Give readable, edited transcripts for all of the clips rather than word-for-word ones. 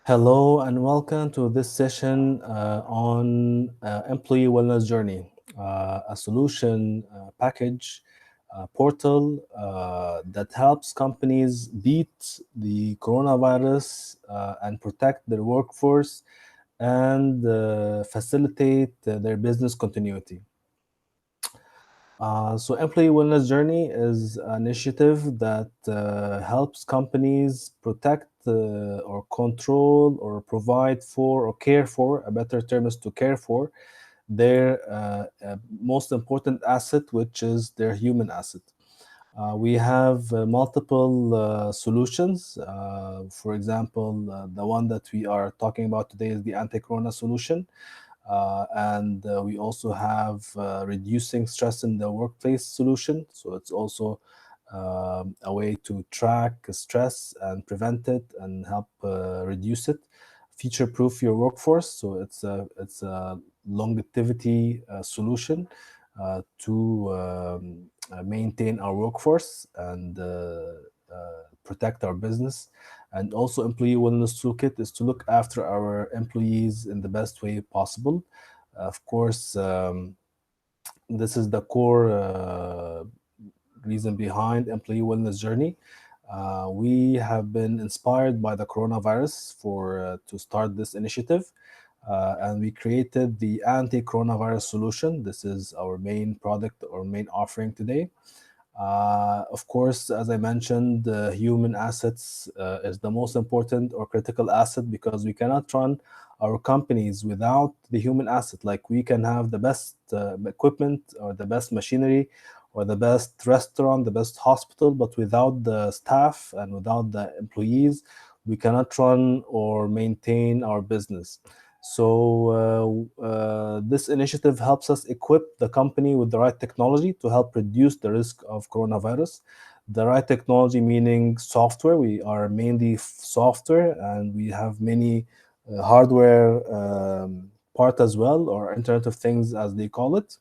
Hello and welcome to this session on employee wellness journey, a solution package portal that helps companies beat the coronavirus and protect their workforce and facilitate their business continuity. So Employee Wellness Journey is an initiative that helps companies protect or control or provide for or care for, a better term is to care for, their most important asset, which is their human asset. We have multiple solutions. For example, the one that we are talking about today is the anti-corona solution. And we also have reducing stress in the workplace solution. So it's also a way to track stress and prevent it and help reduce it. Future-proof your workforce. So it's a longevity solution to maintain our workforce and protect our business. And also employee wellness toolkit is to look after our employees in the best way possible. Of course, this is the core reason behind employee wellness journey. We have been inspired by the coronavirus to start this initiative. And we created the anti-coronavirus solution. This is our main product or main offering today. Of course, as I mentioned, human assets is the most important or critical asset because we cannot run our companies without the human asset. Like we can have the best equipment or the best machinery or the best restaurant, the best hospital, but without the staff and without the employees, we cannot run or maintain our business. So this initiative helps us equip the company with the right technology to help reduce the risk of coronavirus. The right technology meaning software. We are mainly software, and we have many hardware part as well, or Internet of Things as they call it.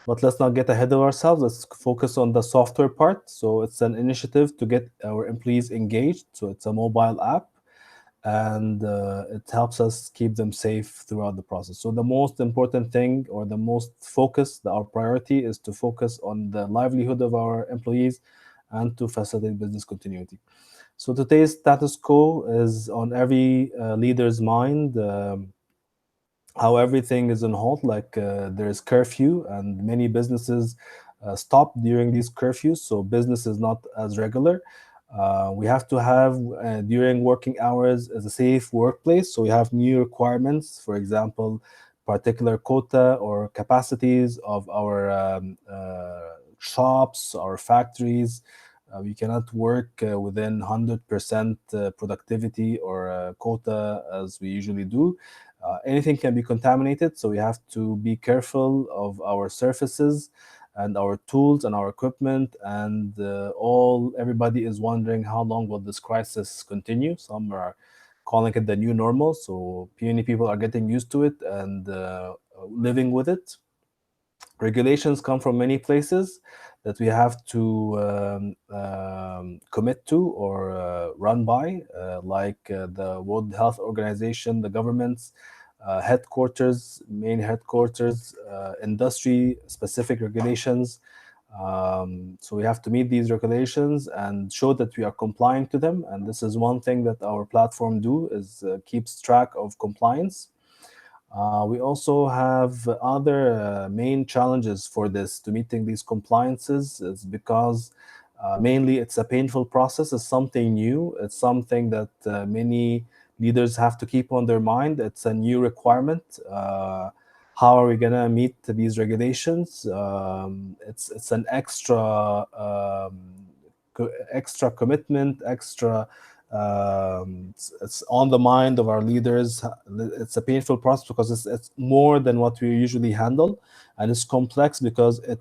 But let's not get ahead of ourselves. Let's focus on the software part. So it's an initiative to get our employees engaged. So it's a mobile app, and it helps us keep them safe throughout the process. So the most important thing, or the most focus, our priority is to focus on the livelihood of our employees and to facilitate business continuity. So today's status quo is on every leader's mind. How everything is on hold, like there is curfew and many businesses stop during these curfews, so business is not as regular. We have to have during working hours as a safe workplace, so we have new requirements, for example, particular quota or capacities of our shops, our factories. We cannot work within 100% productivity or quota as we usually do. Anything can be contaminated, so we have to be careful of our surfaces and our tools and our equipment. And everybody is wondering how long will this crisis continue. Some are calling it the new normal, so many people are getting used to it and living with it. Regulations come from many places that we have to commit to or run by, like the World Health Organization, the government's main headquarters, industry-specific regulations. So we have to meet these regulations and show that we are complying to them. And this is one thing that our platform is keeps track of compliance. We also have other main challenges for this to meeting these compliances. Is because mainly it's a painful process. It's something new. It's something that many leaders have to keep on their mind. It's a new requirement. How are we gonna meet these regulations? It's an extra commitment, extra. It's on the mind of our leaders. It's a painful process because it's more than what we usually handle, and it's complex because it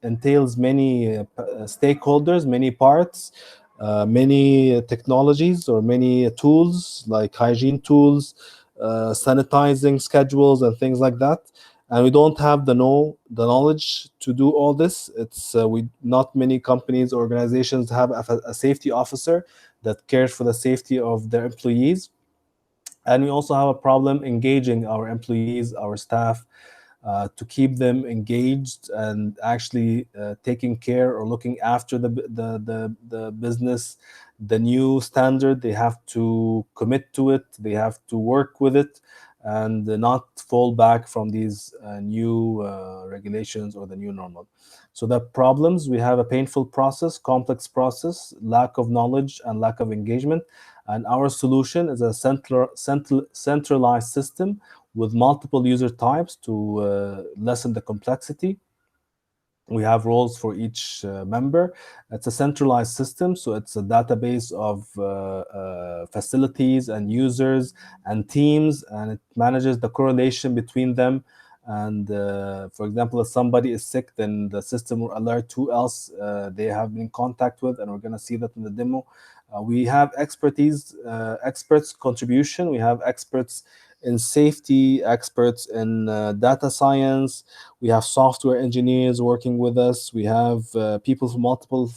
entails many stakeholders, many parts, many technologies or many tools like hygiene tools, sanitizing schedules, and things like that. And we don't have the knowledge to do all this. It's not many companies, organizations have a safety officer that cares for the safety of their employees. And we also have a problem engaging our employees, our staff, to keep them engaged and actually taking care or looking after the business, the new standard. They have to commit to it, they have to work with it, and not fall back from these new regulations or the new normal. So the problems: we have a painful process, complex process, lack of knowledge, and lack of engagement. And our solution is a centralized system with multiple user types to lessen the complexity. We have roles for each member. It's a centralized system, so it's a database of facilities and users and teams, and it manages the correlation between them. And for example, if somebody is sick, then the system will alert who else they have been in contact with, and we're going to see that in the demo. We have experts contribution. We have experts in safety, experts in data science. We have software engineers working with us. We have people from multiple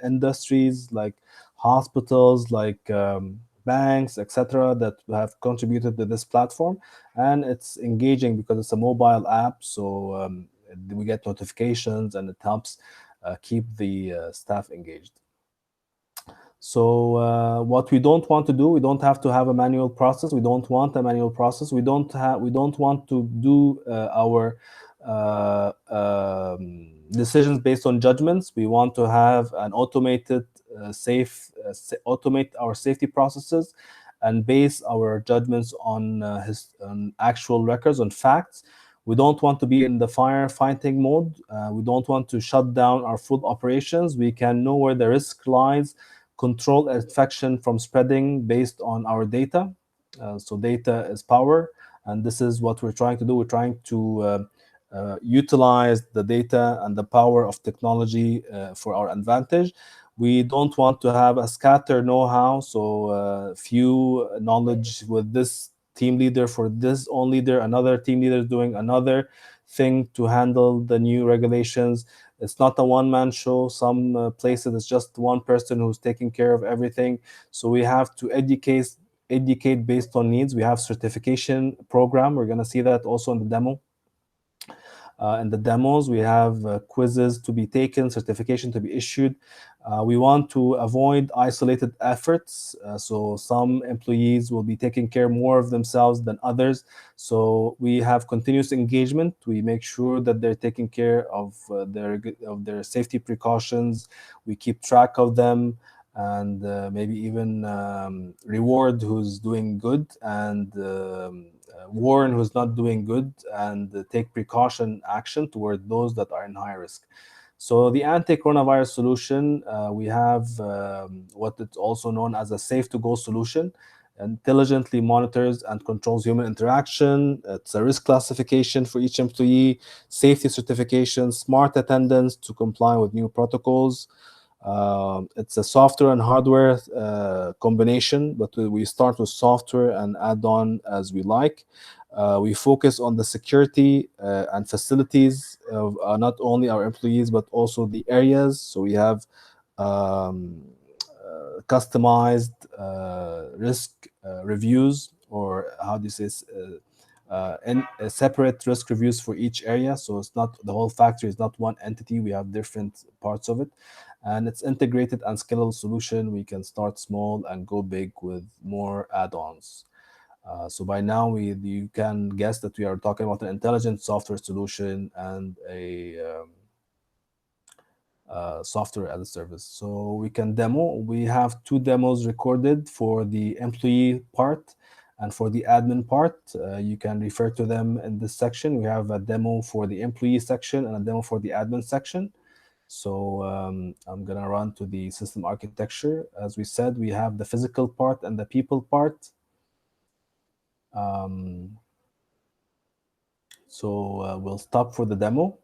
industries like hospitals, like banks, etc., that have contributed to this platform. And it's engaging because it's a mobile app, so we get notifications, and it helps keep the staff engaged. So what we don't want to do, we don't have to have a manual process. We don't want a manual process. We don't want to do our decisions based on judgments. We want to have an automated, automate our safety processes, and base our judgments on on actual records, on facts. We don't want to be in the firefighting mode. We don't want to shut down our full operations. We can know where the risk lies, control infection from spreading based on our data. So data is power, and this is what we're trying to do. We're trying to utilize the data and the power of technology for our advantage. We don't want to have a scattered know-how, so few knowledge with this team leader for this own leader, another team leader doing another thing to handle the new regulations. It's not a one-man show. Some places it's just one person who's taking care of everything. So we have to educate based on needs. We have certification program. We're going to see that also in the demo. In the demos, we have quizzes to be taken, certification to be issued. We want to avoid isolated efforts. So some employees will be taking care more of themselves than others. So we have continuous engagement. We make sure that they're taking care of their safety precautions. We keep track of them, and maybe even reward who's doing good, and warn who's not doing good, and take precaution action toward those that are in high risk. So the anti-coronavirus solution, we have what is also known as a safe-to-go solution. Intelligently monitors and controls human interaction. It's a risk classification for each employee, safety certification, smart attendance to comply with new protocols. It's a software and hardware combination, but we start with software and add on as we like. We focus on the security and facilities of not only our employees, but also the areas. So we have customized risk reviews, or how this is and separate risk reviews for each area. So it's not the whole factory is not one entity. We have different parts of it, and it's integrated and scalable solution. We can start small and go big with more add-ons. So by now, you can guess that we are talking about an intelligent software solution and a software as a service. So we can demo. We have 2 demos recorded for the employee part and for the admin part. You can refer to them in this section. We have a demo for the employee section and a demo for the admin section. So I'm going to run to the system architecture. As we said, we have the physical part and the people part. So we'll stop for the demo.